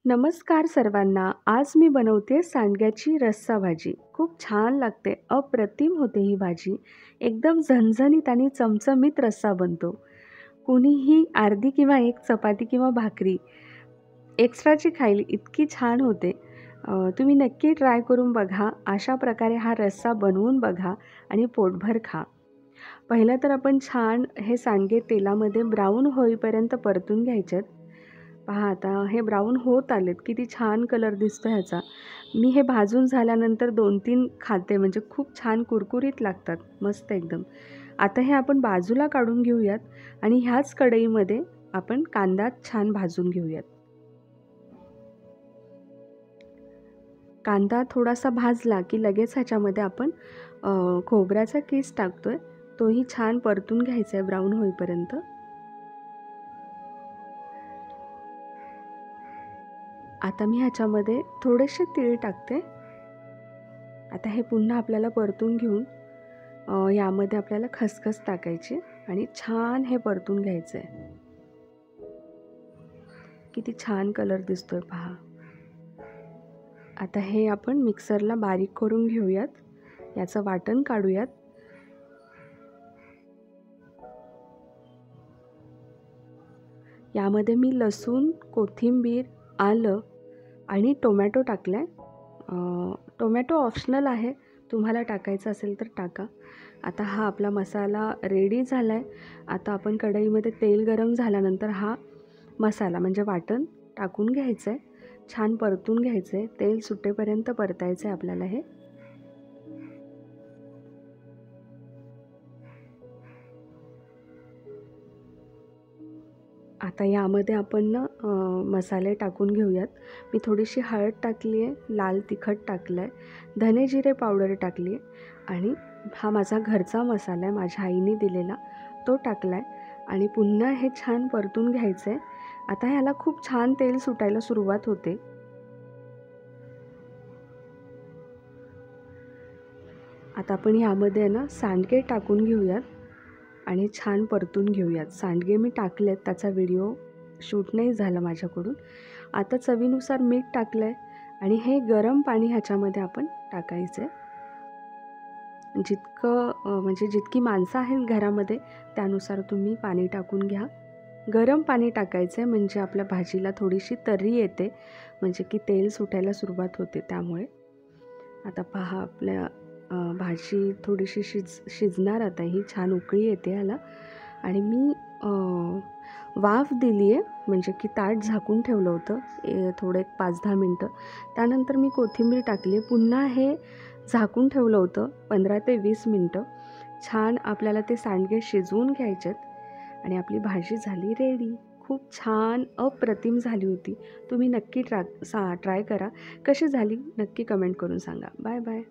नमस्कार सर्वांना. आज मी बनवते सांडग्याची रस्सा भाजी. खूप छान लागते. अप्रतिम होते ही भाजी. एकदम झणझणीत आणि चमचमीत रस्सा बनतो. कुणीही अर्धी किंवा एक चपाती किंवा भाकरी एक्स्ट्राची खाईल इतकी छान होते. तुम्ही नक्की ट्राय करून बघा. अशा प्रकारे हा रस्सा बनवून बघा आणि पोटभर खा. पहिलं तर आपण छान हे सांडगे तेलामध्ये ब्राऊन होईपर्यंत परतून घ्यायचेत. पहा आता हे ब्राऊन होत आलेत. किती छान कलर दिसतो ह्याचा. मी हे भाजून झाल्यानंतर 2-3 खाते म्हणजे खूप छान कुरकुरीत लागतात. मस्त एकदम. आता हे आपण बाजूला काढून घेऊयात आणि ह्याच कढईमध्ये आपण कांदा छान भाजून घेऊयात. कांदा थोडासा भाजला की लगेच ह्याच्यामध्ये आपण खोबऱ्याचा कीस टाकतोय. तोही छान परतून घ्यायचा आहे ब्राऊन होईपर्यंत. आता मी ह्याच्यामध्ये थोडेसे तीळ टाकते. आता हे पुन्हा आपल्याला परतून घेऊन यामध्ये आपल्याला खसखस टाकायची आणि छान हे परतून घ्यायचं आहे. किती छान कलर दिसतोय पहा. आता हे आपण मिक्सरला बारीक करून घेऊयात. याचं वाटण काढूयात. यामध्ये मी लसूण, कोथिंबीर, आलं आणि टोमॅटो टाकलाय. टोमॅटो ऑप्शनल आहे. तुम्हाला टाकायचं असेल तर टाका. आता हा आपला मसाला रेडी झाला आहे. आता आपण कढईमध्ये तेल गरम झाल्यानंतर हा मसाला म्हणजे वाटण टाकून घ्यायचं आहे. छान परतून घ्यायचं आहे. तेल सुटेपर्यंत परतायचं आहे आपल्याला हे. आता यामध्ये आपण ना मसाले टाकून घेऊयात. मी थोडीशी हळद टाकली आहे, लाल तिखट टाकलं आहे, धने जिरे पावडर टाकली आहे आणि हा माझा घरचा मसाला आहे, माझ्या आईने दिलेला तो टाकला आहे आणि पुन्हा हे छान परतून घ्यायचं आहे. आता ह्याला खूप छान तेल सुटायला सुरुवात होते. आता आपण यामध्ये ना सांडगे टाकून घेऊयात आणि छान परतून घेऊयात. सांडगे मी टाकलेत, त्याचा व्हिडिओ शूट नाही झाला माझ्याकडून. आता चवीनुसार मीठ टाकलं आहे आणि हे गरम पाणी ह्याच्यामध्ये आपण टाकायचं आहे. जितकं म्हणजे जितकी माणसं आहेत घरामध्ये त्यानुसार तुम्ही पाणी टाकून घ्या. गरम पाणी टाकायचं आहे म्हणजे आपल्या भाजीला थोडीशी तर्री येते, म्हणजे की तेल सुटायला सुरुवात होते त्यामुळे. आता पहा आपल्या भाजी थोडीशी शिजणार. आता ही छान उकळी येते ह्याला आणि मी वाफ दिली आहे म्हणजे की ताट झाकून ठेवलं होतं थोडं एक 5-10 मिनटं. त्यानंतर मी कोथिंबीर टाकली. पुन्हा हे झाकून ठेवलं होतं 15 ते 20 मिनटं. छान आपल्याला ते सांडगे शिजवून घ्यायचेत आणि आपली भाजी झाली रेडी. खूप छान अप्रतिम झाली होती. तुम्ही नक्की ट्राय करा. कशी झाली नक्की कमेंट करून सांगा. Bye bye.